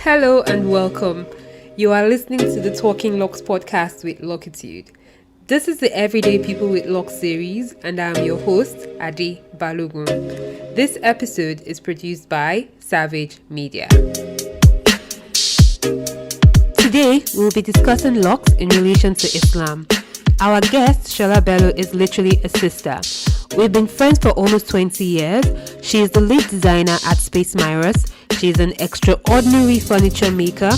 Hello and welcome. You are listening to the Talking Locs podcast with Locitude. This is the Everyday People with Locs series, and I am your host, Ade Balogun. This episode is produced by Xavage Media. Today, we'll be discussing Locs in relation to Islam. Our guest, Sola Bello, is literally a sister. We've been friends for almost 20 years. She is the lead designer at Space Myrus. She's an extraordinary furniture maker.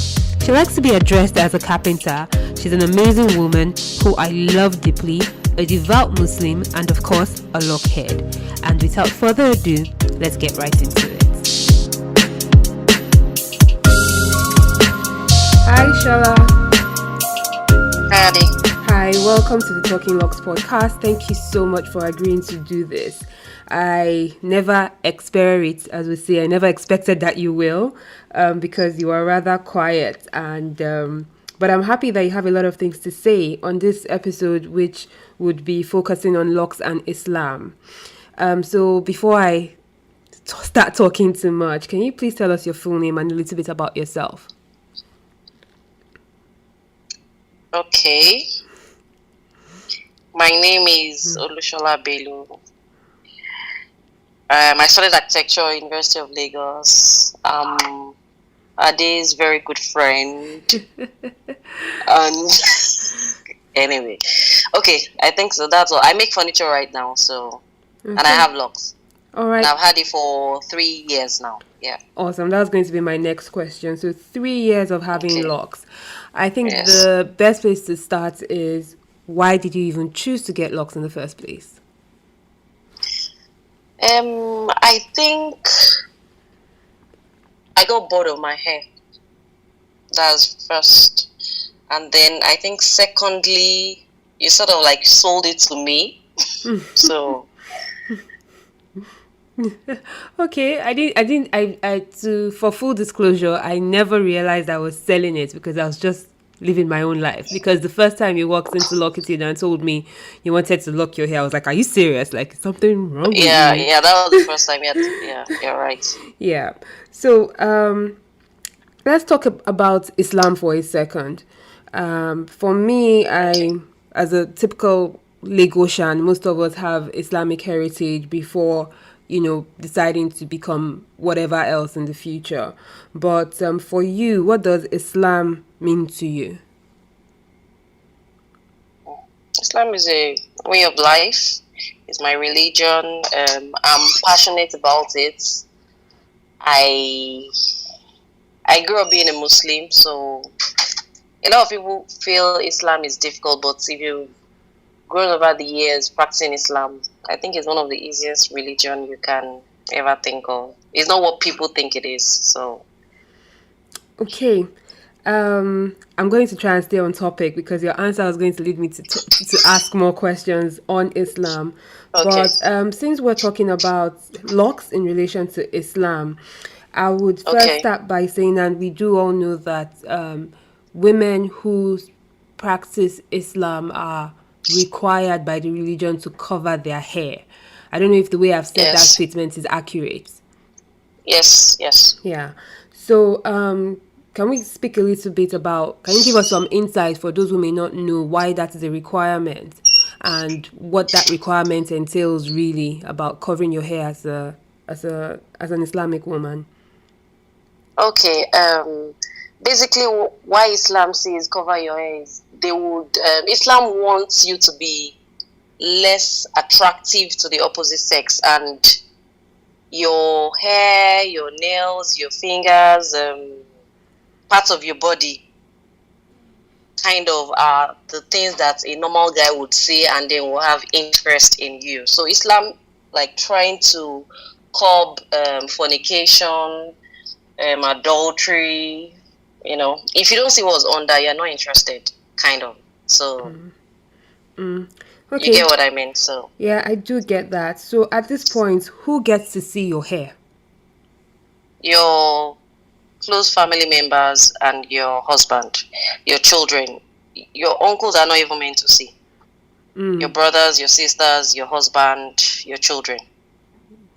She likes to be addressed as a carpenter. She's an amazing woman who I love deeply, a devout Muslim, and of course, a lockhead. And without further ado, let's get right into it. Hi, Sola. Howdy. Hi, welcome to the Talking Locs podcast. Thank you so much for agreeing to do this. I never expected that you will, because you are rather quiet, and but I'm happy that you have a lot of things to say on this episode, which would be focusing on Locs and Islam. So before I start talking too much, can you please tell us your full name and a little bit about yourself? Okay. My name is Sola Bello. I studied architecture at University of Lagos. Ade's very good friend. And anyway, okay, I think so. That's all. I make furniture right now, so and I have Locs. All right. And I've had it for 3 years now. Yeah. Awesome. That's going to be my next question. So 3 years of having Locs. I think Yes. the best place to start is, why did you even choose to get Locs in the first place? I think I got bored of my hair. That's first. And then I think secondly, you sort of like sold it to me. So Okay, for full disclosure, I never realized I was selling it because I was just living my own life. Because the first time you walked into Locitude and told me you wanted to lock your hair, I was like, are you serious? Like, is something wrong with you? yeah, that was the first time. Yeah, you're right. Yeah. So, let's talk about Islam for a second. For me, as a typical Lagosian, most of us have Islamic heritage before, deciding to become whatever else in the future. But for you, what does Islam mean to you? Islam is a way of life. It's my religion. I'm passionate about it. I grew up being a Muslim, so a lot of people feel Islam is difficult, but if you grown over the years practicing Islam, I think it's one of the easiest religion you can ever think of. It's not what people think it is. So Okay. I'm going to try and stay on topic because your answer is going to lead me to ask more questions on Islam. Okay. But since we're talking about Locs in relation to Islam, I would first start by saying, and we do all know that women who practice Islam are required by the religion to cover their hair. I don't know if the way I've said that statement is accurate. Yes. Yeah. So, can we speak a little bit about, can you give us some insight for those who may not know why that is a requirement and what that requirement entails really about covering your hair as an Islamic woman? Okay. Basically, why Islam says cover your hair is Islam wants you to be less attractive to the opposite sex, and your hair, your nails, your fingers, parts of your body kind of are the things that a normal guy would see and then will have interest in you. So Islam like trying to curb fornication, adultery. If you don't see what's under, you're not interested, kind of. So Okay. You get what I mean? So yeah, I do get that. So at this point, who gets to see your hair? your close family members and your husband, your children. Your uncles are not even meant to see. Your brothers, your sisters, your husband, your children.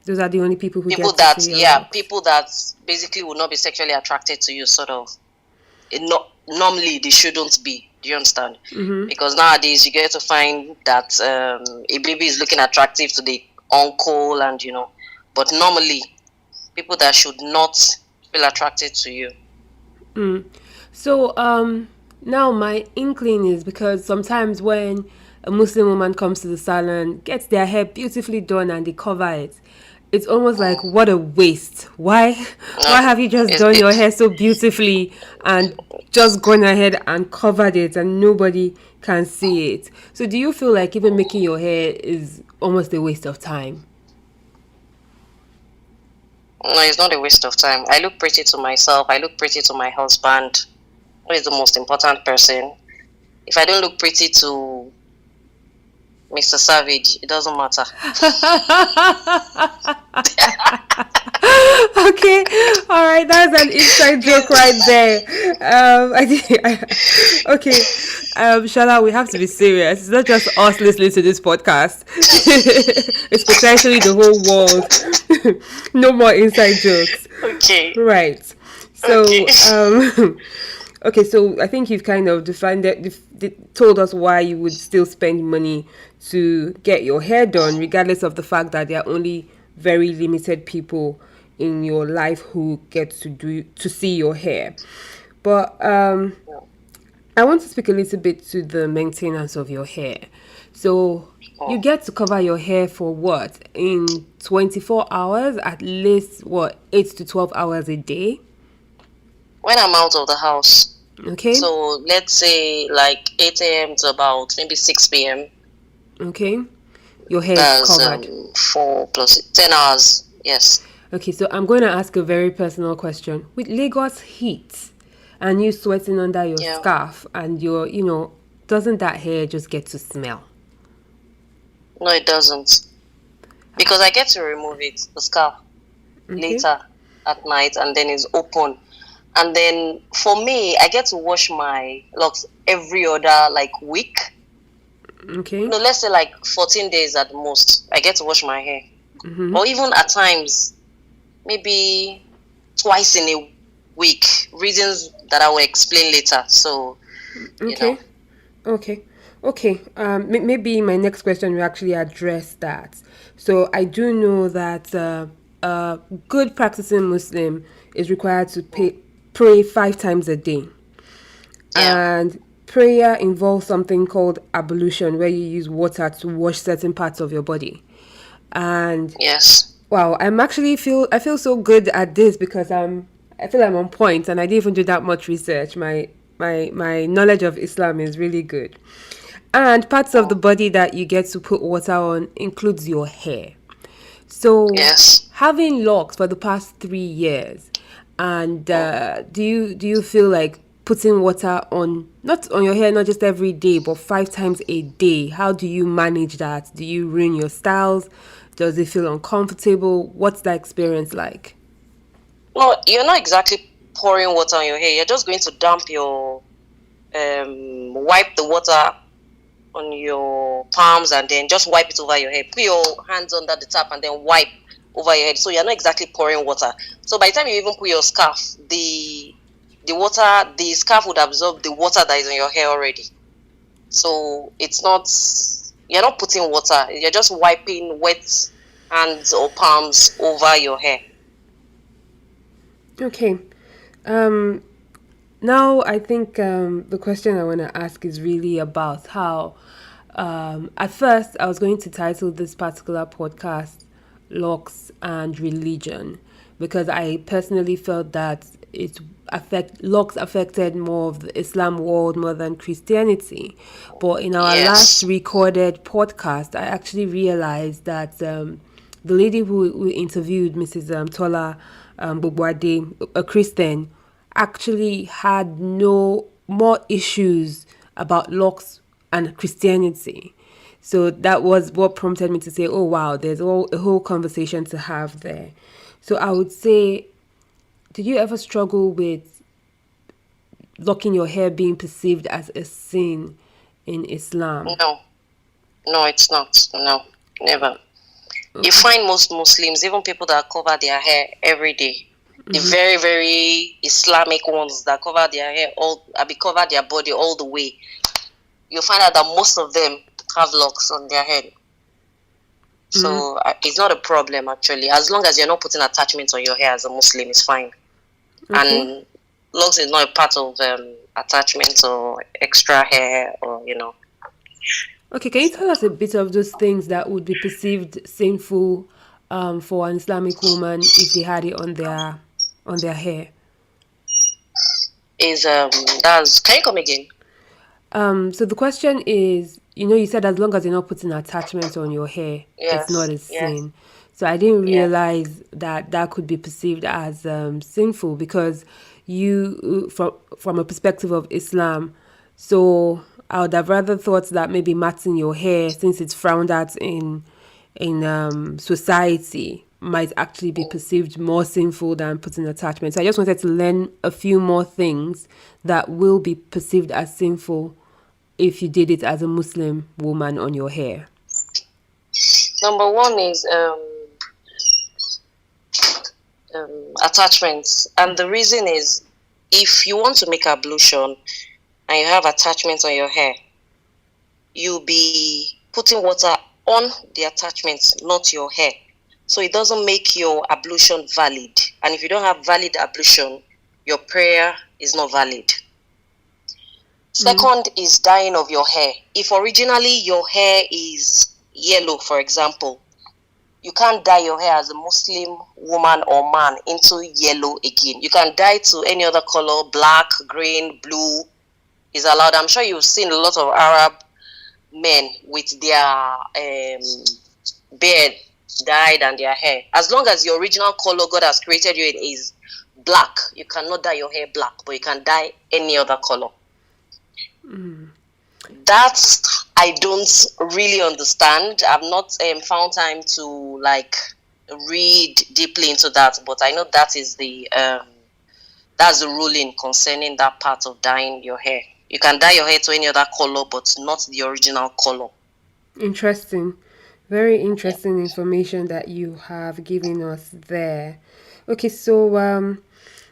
Those are the only people who People get to that, see your yeah, locks. people that basically will not be sexually attracted to you, sort of. Normally, they shouldn't be. Do you understand? Because nowadays, you get to find that a baby is looking attractive to the uncle, and but normally, people that should not feel attracted to you. So now my inkling is because sometimes when a Muslim woman comes to the salon, gets their hair beautifully done and they cover it, it's almost like what a waste. Why have you just done your hair so beautifully and just gone ahead and covered it and nobody can see it? So do you feel like even making your hair is almost a waste of time? No, it's not a waste of time. I look pretty to myself. I look pretty to my husband, who is the most important person. If I don't look pretty to Mr. Savage, it doesn't matter. Okay, all right, that's an inside joke right there. Okay, Shala, we have to be serious. It's not just us listening to this podcast. It's potentially the whole world. No more inside jokes. Okay. Right. So, Okay. okay, so I think you've kind of defined it, told us why you would still spend money to get your hair done, regardless of the fact that there are only very limited people in your life who get to see your hair. But I want to speak a little bit to the maintenance of your hair. So you get to cover your hair for what? In 24 hours, at least what, 8 to 12 hours a day? When I'm out of the house. Okay. So let's say like 8 a.m. to about maybe 6 p.m. Okay. Your hair That's is covered. 4 plus 10 hours. Yes. Okay, so I'm going to ask a very personal question. With Lagos heat and you sweating under your scarf and doesn't that hair just get to smell? No, it doesn't. Because I get to remove it, the scarf, later at night, and then it's open. And then for me, I get to wash my locks every other week. Okay. No, let's say 14 days at most. I get to wash my hair. Or even at times, maybe twice in a week. Reasons that I will explain later. So, Okay. Maybe my next question will actually address that. So I do know that a good practicing Muslim is required to pray 5 times a day. Yeah. And prayer involves something called ablution, where you use water to wash certain parts of your body. And yes, wow, I feel so good at this because I feel I'm on point, and I didn't even do that much research. My knowledge of Islam is really good. And parts of the body that you get to put water on includes your hair. So having locks for the past 3 years, and do you feel like putting water not on your hair, not just every day, but 5 times a day? How do you manage that? Do you ruin your styles? Does it feel uncomfortable? What's that experience like? No, you're not exactly pouring water on your hair. You're just going to dump your wipe the water on your palms and then just wipe it over your head. Put your hands under the tap and then wipe over your head. So you're not exactly pouring water. So by the time you even put your scarf, the scarf would absorb the water that is on your hair already. So you're not putting water. You're just wiping wet hands or palms over your hair. Okay. Now I think the question I want to ask is really about how at first I was going to title this particular podcast Locs and Religion, because I personally felt that Locs affected more of the Islam world more than Christianity. But in our last recorded podcast, I actually realized that the lady who we interviewed, Mrs. Sola Bello, a Christian, actually had no more issues about Locs and Christianity. So that was what prompted me to say, oh wow, there's a whole conversation to have there. So I would say, did you ever struggle with locking your hair being perceived as a sin in Islam? No, it's not. No, never. You find most Muslims, even people that cover their hair every day, the very, very Islamic ones that cover their hair cover their body all the way, you find out that most of them have locks on their head. So it's not a problem actually, as long as you're not putting attachments on your hair as a Muslim, it's fine. And locks is not a part of attachments or extra hair or Okay, can you tell us a bit of those things that would be perceived sinful for an Islamic woman if they had it on their hair? Can you come again? So the question is, you said as long as you're not putting attachments on your hair, it's not a sin. So I didn't realize that could be perceived as sinful because you, from a perspective of Islam, so I would have rather thought that maybe matting your hair, since it's frowned at in society, might actually be perceived more sinful than putting attachments. So I just wanted to learn a few more things that will be perceived as sinful if you did it as a Muslim woman on your hair. Number one is attachments, and the reason is if you want to make ablution and you have attachments on your hair, you'll be putting water on the attachments, not your hair. So it doesn't make your ablution valid. And if you don't have valid ablution, your prayer is not valid. Second is dyeing of your hair. If originally your hair is yellow, for example, you can't dye your hair as a Muslim woman or man into yellow again. You can dye to any other color, black, green, blue is allowed. I'm sure you've seen a lot of Arab men with their beard dyed and their hair. As long as your original color God has created you in is black, you cannot dye your hair black, but you can dye any other color. That I don't really understand. I've not found time to read deeply into that, but I know that is that's the ruling concerning that part of dyeing your hair. You can dye your hair to any other color, but not the original color. Interesting. Very interesting information that you have given us there. Okay, so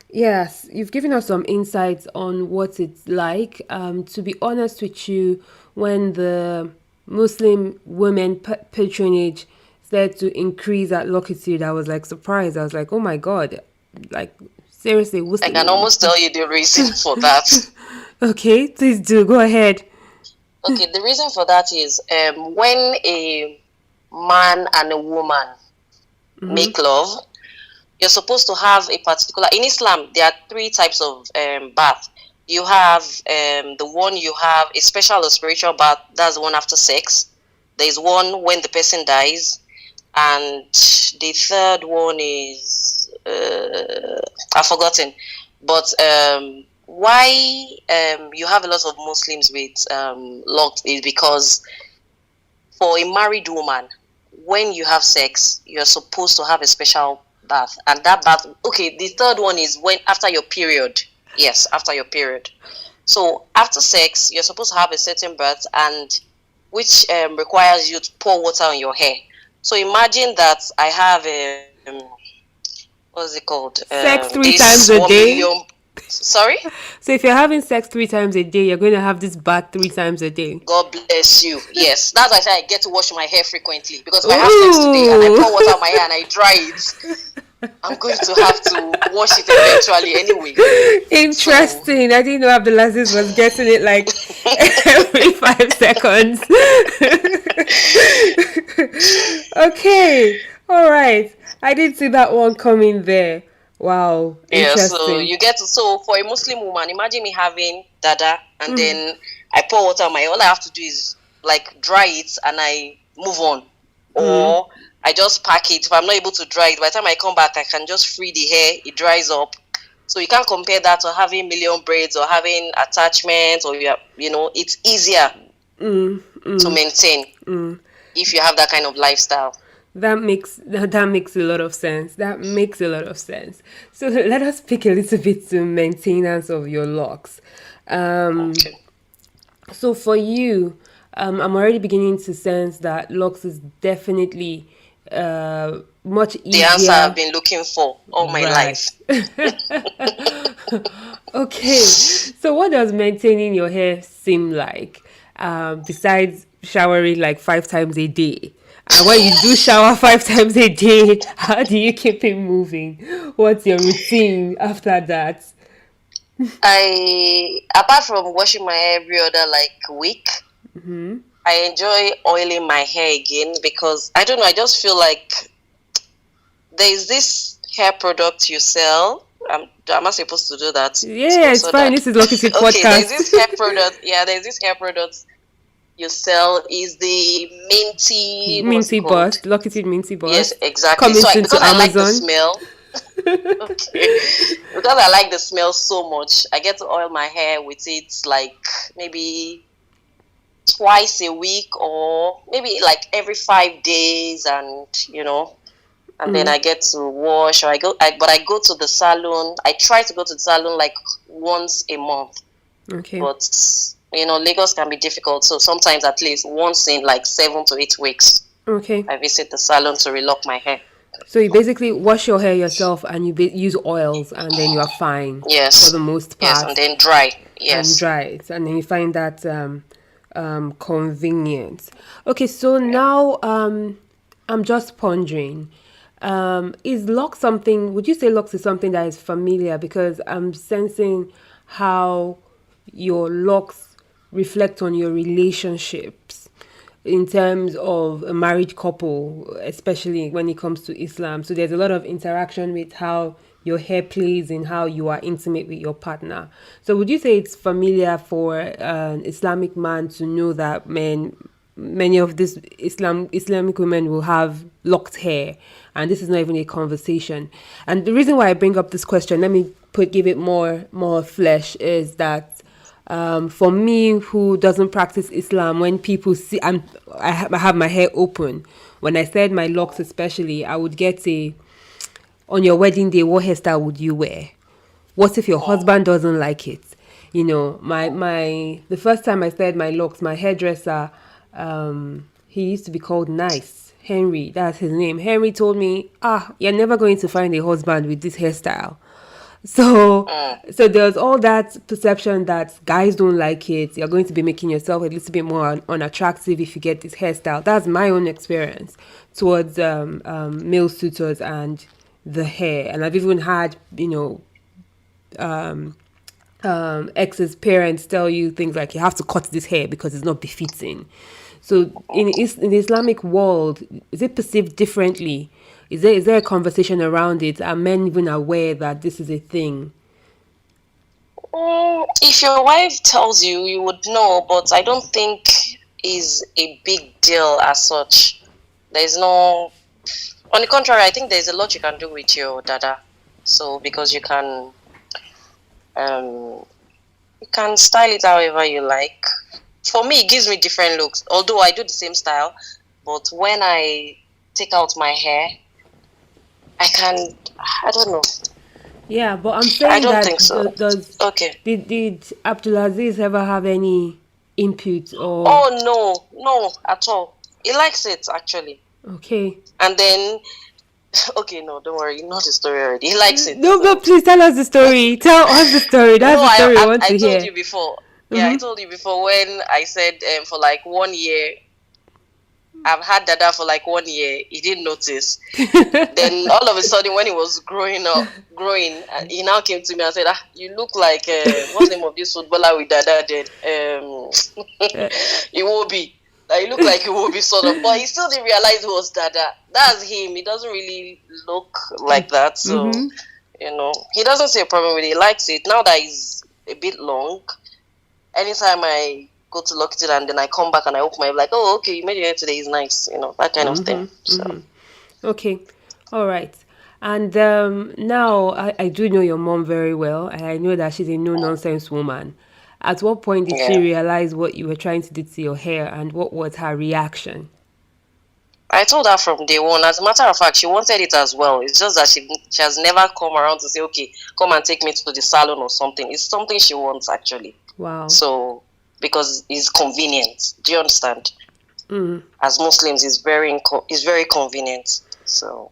yes, you've given us some insights on what it's like. To be honest with you, when the Muslim women patronage started to increase at Locitude, I was surprised. I was like, oh my God, seriously. I can almost tell you the reason for that. Okay, please do. Go ahead. Okay, the reason for that is when a man and a woman make love, you're supposed to have a particular... In Islam, there are 3 types of bath. You have the one you have a special or spiritual bath. That's the one after sex. There's one when the person dies. And the third one is... I've forgotten. But why you have a lot of Muslims with locks is because for a married woman, when you have sex, you're supposed to have a special bath. And that bath... Okay, the third one is when after your period. Yes, after your period. So after sex, you're supposed to have a certain bath, and which requires you to pour water on your hair. So imagine that I have a what's it called? Sex 3 times a day. Sorry? So if you're having sex 3 times a day, you're going to have this bath 3 times a day. God bless you. Yes, that's why I say I get to wash my hair frequently, because if I have sex today and I pour water on my hair and I dry it, I'm going to have to wash it eventually anyway. Interesting. I didn't know Abdulaziz was getting it every 5 seconds. Okay. All right. I did see that one coming there. Wow. Yeah, so you get to... So for a Muslim woman, imagine me having dada and then I pour water on my hair. All I have to do is dry it and I move on. Or I just pack it. If I'm not able to dry it, by the time I come back, I can just free the hair. It dries up. So you can't compare that to having million braids or having attachments, or it's easier to maintain if you have that kind of lifestyle. That makes a lot of sense. That makes a lot of sense. So let us speak a little bit to maintenance of your locks. Okay. So for you, I'm already beginning to sense that locks is definitely much The answer I've easier. been looking for all my Right. life. Okay. So what does maintaining your hair seem like? Besides showering like 5 times a day. And when you do shower 5 times a day, how do you keep it moving? What's your routine after that? Apart from washing my hair every other like week, I enjoy oiling my hair again because I don't know, I just feel like there's this hair product you sell. Am I supposed to do that? Yeah, it's Sponsor fine. that. This is Locitude Okay, there's this podcast. hair product. Yeah, there's this hair product you sell. Is the minty, what's it Minty called? Bust, Locitude Minty Yes, Bust. exactly. Coming So soon because to I like the Amazon. smell, okay, because I like the smell so much, I get to oil my hair with it like maybe twice a week or maybe like every 5 days, and and then I get to wash, or but I go to the salon. I try to go to the salon like once a month, Okay. but Lagos can be difficult, so sometimes at least once in like 7 to 8 weeks Okay. I visit the salon to relock my hair. So you basically wash your hair yourself and you use oils and then you are fine for Yes, the most yes, part and then dry. and Yes. dry it. And then you find that convenient. Okay, so now I'm just pondering. Is locks something, would you say locks is something that is familiar? Because I'm sensing how your locks reflect on your relationships in terms of a married couple, especially when it comes to Islam. So there's a lot of interaction with how your hair plays in how you are intimate with your partner. So would you say it's familiar for an Islamic man to know that many of these Islamic women will have locked hair, and this is not even a conversation? And the reason why I bring up this question, let me give it more flesh, is that for me, who doesn't practice Islam, when people see I have my hair open, when I said my locks especially, I would get on your wedding day, what hairstyle would you wear? What if your husband doesn't like it? The first time I said my locks, my hairdresser, he used to be called Nice. Henry, that's his name. Henry told me, you're never going to find a husband with this hairstyle. So there's all that perception that guys don't like it. You're going to be making yourself a little bit more unattractive if you get this hairstyle. That's my own experience towards male suitors and the hair. And I've even had, ex's parents tell you things like you have to cut this hair because it's not befitting. So in the Islamic world, is it perceived differently? Is there a conversation around it? Are men even aware that this is a thing? If your wife tells you, you would know, but I don't think is a big deal as such. There's no. On the contrary, I think there's a lot you can do with your dada. So because you can style it however you like. For me, it gives me different looks. Although I do the same style, but when I take out my hair, I don't know. Yeah, but I'm I saying don't that think so. Okay. did Abdulaziz ever have any input or? Oh no, at all. He likes it actually. Okay. And then, okay, no, don't worry, you know the story already. He likes it. No, but please tell us the story. Tell us the story. That's the story we want to hear. I told you before. Yeah, I told you before when I said for like 1 year. I've had dada for like 1 year. He didn't notice. Then all of a sudden, when he was growing, he now came to me and said, "You look like what's the name of this footballer with dada? Then Iwobi. You look like Iwobi sort of." But he still didn't realize it was dada. That's him. He doesn't really look like that. So he doesn't see a problem with it. He likes it. Now that he's a bit long, anytime I go to Locitude and then I come back and I open my like, oh, okay, you made your hair today, is nice, that kind of thing. So. Okay, all right. And now I do know your mom very well, and I know that she's a no-nonsense woman. At what point did she realize what you were trying to do to your hair, and what was her reaction? I told her from day one. As a matter of fact, she wanted it as well. It's just that she has never come around to say, okay, come and take me to the salon or something. It's something she wants, actually. Wow. So, because it's convenient. Do you understand? as Muslims is very convenient. So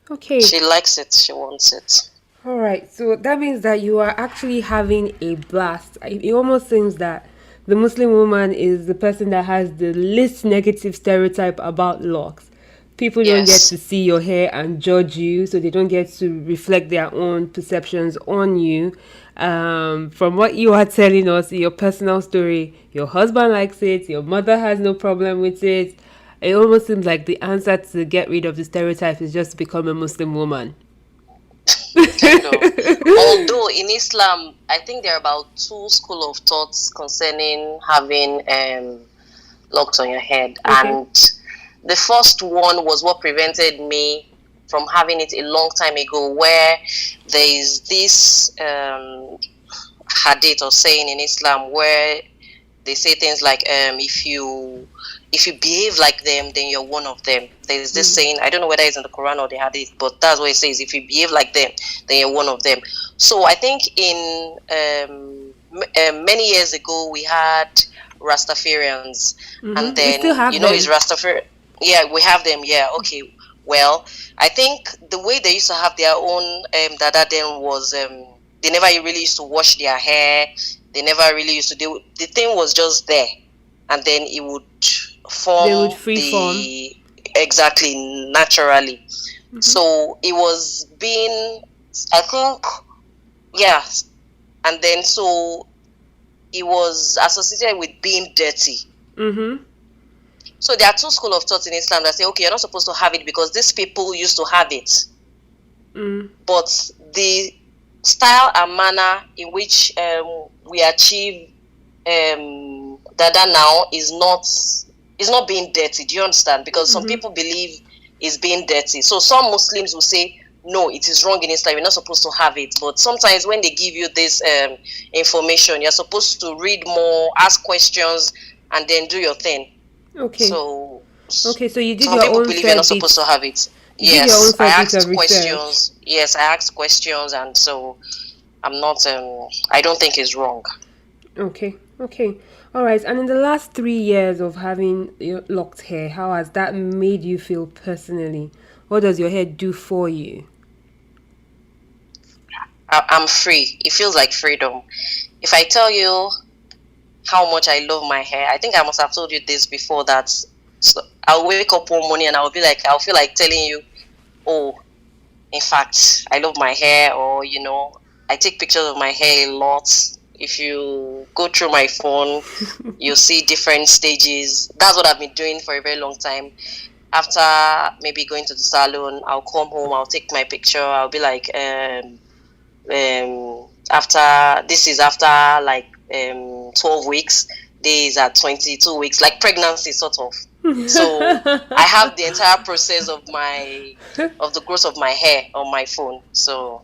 Okay. she likes it. She wants it. All right, so that means that you are actually having a blast. It almost seems that the Muslim woman is the person that has the least negative stereotype about locks. People don't get to Yes. see your hair and judge you, so they don't get to reflect their own perceptions on you. From what you are telling us, your personal story, your husband likes it, your mother has no problem with it. It almost seems like the answer to get rid of the stereotype is just to become a Muslim woman. Kind of. Although in Islam, I think there are about two school of thoughts concerning having locks on your head, Okay. and the first one was what prevented me from having it a long time ago, where there is this hadith or saying in Islam where they say things like if you behave like them, then you're one of them. There's this saying, I don't know whether it's in the Quran or the hadith, but that's what it says: if you behave like them, then you're one of them. So I think in many years ago we had Rastafarians, and We still then have is them. Rastafari. Yeah, we have them. Yeah, okay. Well, I think the way they used to have their own dada then was they never really used to wash their hair. They never really used to do. The thing was just there, and then it would They would form free form. the exactly naturally. So it was being, I think, yeah, and then so it was associated with being dirty. Mm-hmm. So there are two schools of thought in Islam that say, okay, you're not supposed to have it because these people used to have it. But the style and manner in which we achieve dada now is not being dirty. Do you understand? Because some people believe it's being dirty. So some Muslims will say, no, it is wrong in Islam. You're not supposed to have it. But sometimes when they give you this information, you're supposed to read more, ask questions, and then do your thing. Okay. So Okay, so you did some your people own believe you're fair not bit. supposed to have it. You did your own Yes, I fair bit of asked research. questions. Yes, I asked questions, and so I'm not. I don't think it's wrong. Okay. Okay. All right. And in the last 3 years of having your locked hair, how has that made you feel personally? What does your hair do for you? I'm free. It feels like freedom. If I tell you how much I love my hair, I think I must have told you this before. That so I'll wake up one morning and I'll feel like telling you, oh, in fact, I love my hair, or I take pictures of my hair a lot. If you go through my phone, you'll see different stages. That's what I've been doing for a very long time. After maybe going to the salon, I'll come home, I'll take my picture, I'll be like, after like 12 weeks, days at 22 weeks, like pregnancy sort of. So I have the entire process of the growth of my hair on my phone. So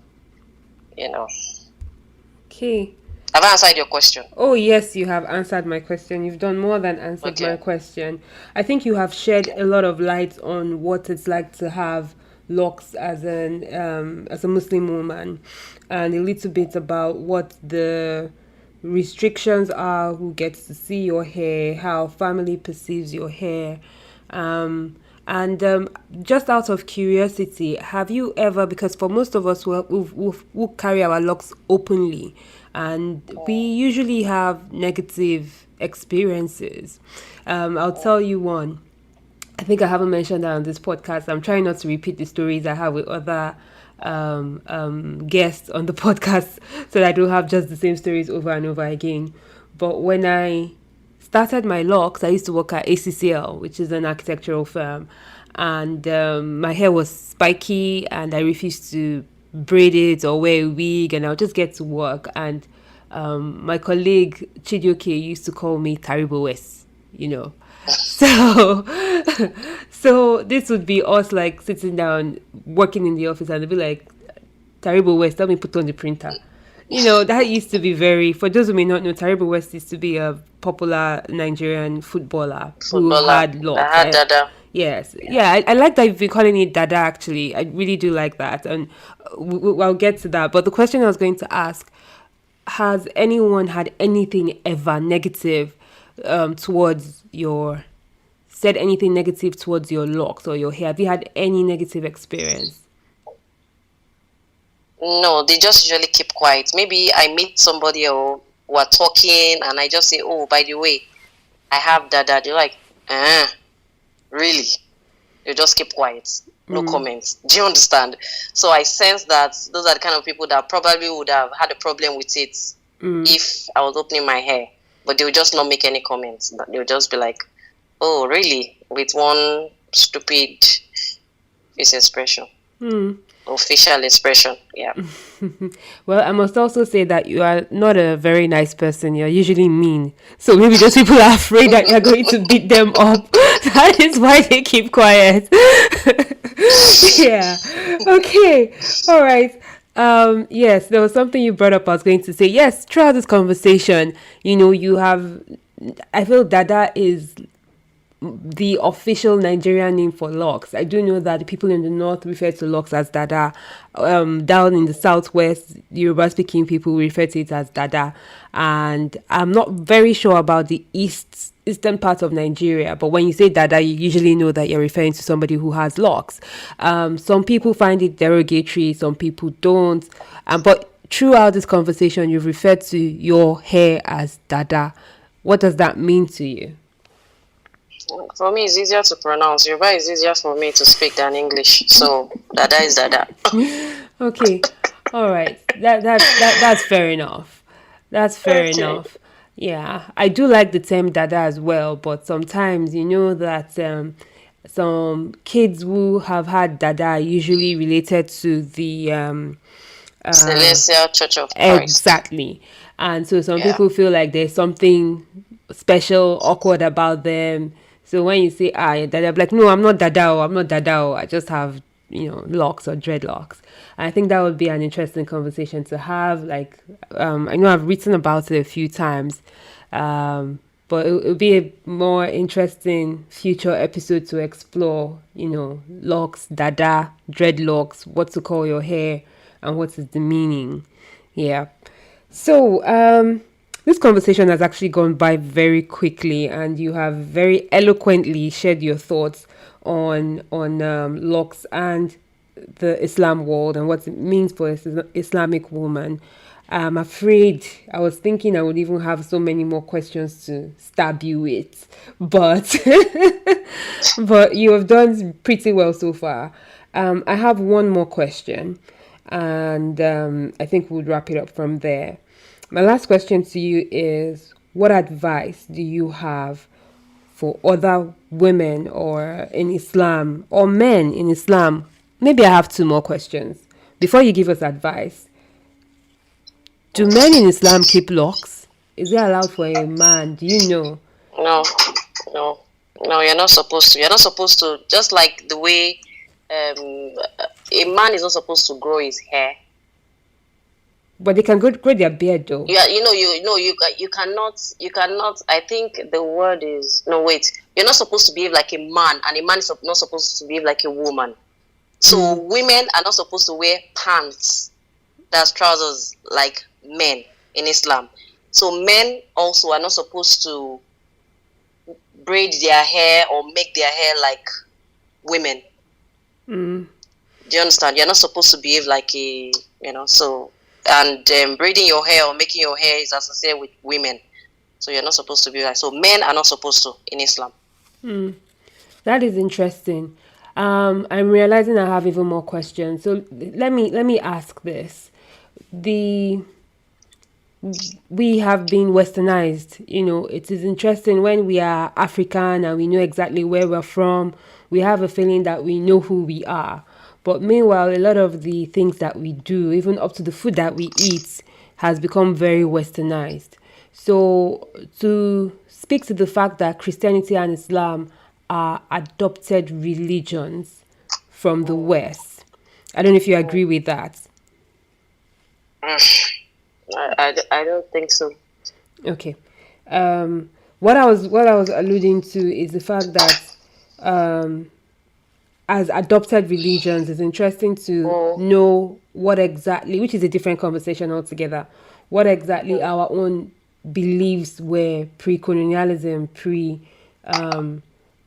Okay. have I answered your question? Oh, yes, you have answered my question. You've done more than answered my Okay. question. I think you have shed a lot of light on what it's like to have locks as a Muslim woman, and a little bit about what the restrictions are, who gets to see your hair, how family perceives your hair. And just out of curiosity, have you ever, because for most of us who carry our locks openly, and we usually have negative experiences. I'll tell you one. I think I haven't mentioned that on this podcast. I'm trying not to repeat the stories I have with other guests on the podcast so that I don't have just the same stories over and over again. But when I started my locks, I used to work at ACCL, which is an architectural firm. And my hair was spiky and I refused to braid it or wear a wig, and I'll just get to work. And my colleague Chidioke used to call me Taribo West. So so this would be us like sitting down working in the office and they'd be like, Taribo West, let me put on the printer. That used to be for those who may not know, Taribo West used to be a popular Nigerian footballer who Footballer. had I locks. had dada. Yes. Yeah, I like that you've been calling it Dada, actually. I really do like that. And I'll get to that. But the question I was going to ask, has anyone had anything ever negative towards your said anything negative towards your locks or your hair? Have you had any negative experience? No, they just usually keep quiet. Maybe I meet somebody or we're talking and I just say, oh, by the way, I have that. They're like, really? You just keep quiet. No comments. Do you understand? So I sense that those are the kind of people that probably would have had a problem with it if I was opening my hair. But they would just not make any comments. But they would just be like, oh, really? With one stupid face expression. Or facial expression. Yeah. Well, I must also say that you are not a very nice person. You're usually mean. So maybe those people are afraid that you're going to beat them up. That is why they keep quiet. Yeah. Okay. All right. Yes, there was something you brought up I was going to say. Yes, throughout this conversation, I feel Dada is the official Nigerian name for locks. I do know that the people in the north refer to locks as Dada. Down in the southwest, Yoruba speaking people refer to it as Dada. And I'm not very sure about the eastern part of Nigeria, but when you say Dada, you usually know that you're referring to somebody who has locks. Some people find it derogatory, some people don't. But throughout this conversation, you've referred to your hair as Dada. What does that mean to you? For me, it's easier to pronounce. Yoruba is easier for me to speak than English. So, Dada is Dada. Okay. All right. That's fair enough. That's fair enough. Yeah. I do like the term Dada as well, but sometimes you know that some kids who have had Dada are usually related to the Celestial Church of Christ. Exactly. And so some people feel like there's something special, awkward about them. So when you say, Dada, I'm like, no, I'm not Dada, I'm not Dada, I just have, locks or dreadlocks. And I think that would be an interesting conversation to have. Like, I know I've written about it a few times, but it would be a more interesting future episode to explore, locks, Dada, dreadlocks, what to call your hair, and what is the meaning. Yeah. So, this conversation has actually gone by very quickly, and you have very eloquently shared your thoughts on locks and the Islam world and what it means for an Islamic woman. I'm afraid I was thinking I would even have so many more questions to stab you with, but but you have done pretty well so far. I have one more question, and I think we'll wrap it up from there. My last question to you is, what advice do you have for other women or in Islam or men in Islam? Maybe I have two more questions. Before you give us advice, do men in Islam keep locks? Is it allowed for a man? Do you know? No, you're not supposed to. You're not supposed to, just like the way a man is not supposed to grow his hair. But they can grow their beard though. Yeah, you cannot. I think the word is no. Wait, you're not supposed to behave like a man, and a man is not supposed to behave like a woman. So women are not supposed to wear pants, that's trousers, like men in Islam. So men also are not supposed to braid their hair or make their hair like women. Do you understand? You're not supposed to behave like a, so. And braiding your hair or making your hair is associated with women. So you're not supposed to be like. So men are not supposed to in Islam. That is interesting. I'm realizing I have even more questions. So let me ask this. We have been westernized. It is interesting when we are African and we know exactly where we're from. We have a feeling that we know who we are. But meanwhile, a lot of the things that we do, even up to the food that we eat, has become very westernized. So to speak to the fact that Christianity and Islam are adopted religions from the West, I don't know if you agree with that. I don't think so. Okay. What I was alluding to is the fact that as adopted religions, it's interesting to know what exactly, which is a different conversation altogether, what exactly our own beliefs were pre-colonialism,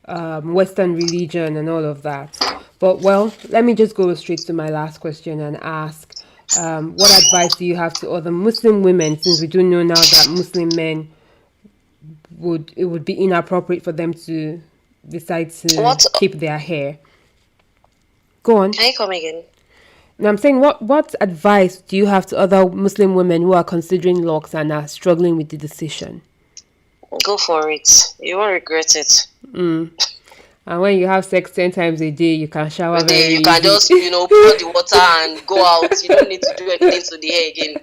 Western religion and all of that. But well, let me just go straight to my last question and ask, what advice do you have to other Muslim women, since we do know now that Muslim men it would be inappropriate for them to decide to keep their hair. Go on. Can you come again? Now I'm saying, what advice do you have to other Muslim women who are considering locks and are struggling with the decision? Go for it. You won't regret it. And when you have sex 10 times a day, you can shower very You can just, pour the water and go out. You don't need to do anything to the hair again.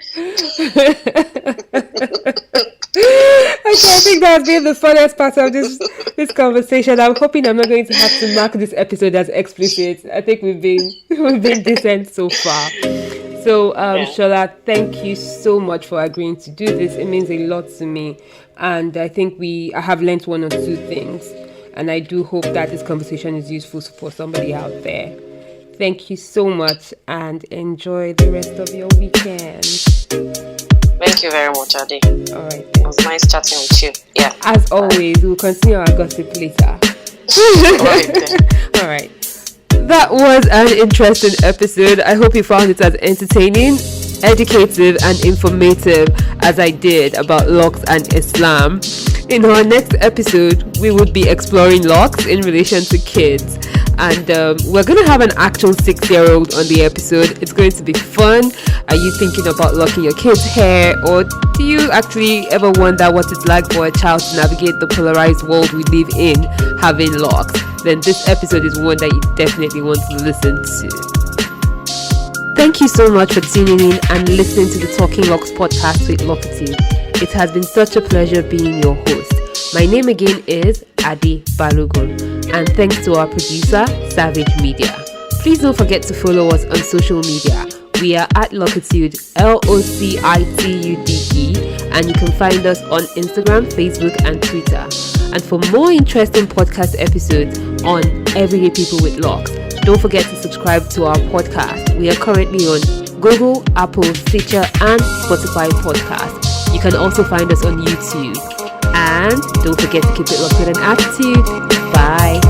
Okay, I think that's been the funniest part of this conversation. I'm hoping I'm not going to have to mark this episode as explicit. I think we've been decent so far. So, Sola, thank you so much for agreeing to do this. It means a lot to me, and I think I have learned one or two things, and I do hope that this conversation is useful for somebody out there. Thank you so much, and enjoy the rest of your weekend. Thank you very much, Ade. All right. It was nice chatting with you. Yeah. As always, we'll continue our gossip later. All right. That was an interesting episode. I hope you found it as entertaining, educative, and informative as I did about locks and Islam. In our next episode, we would be exploring locks in relation to kids. And we're going to have an actual 6-year-old on the episode. It's going to be fun. Are you thinking about locking your kid's hair? Or do you actually ever wonder what it's like for a child to navigate the polarized world we live in, having locks? Then this episode is one that you definitely want to listen to. Thank you so much for tuning in and listening to the Talking Locks podcast with Locitude. It has been such a pleasure being your host. My name again is Ade Balogun, and thanks to our producer, Xavage Media. Please don't forget to follow us on social media. We are at Locitude, LOCITUDE, and you can find us on Instagram, Facebook, and Twitter. And for more interesting podcast episodes on Everyday People with Locks, don't forget to subscribe to our podcast. We are currently on Google, Apple, Stitcher, and Spotify podcasts. You can also find us on YouTube. And don't forget to keep it locked with an attitude. Bye.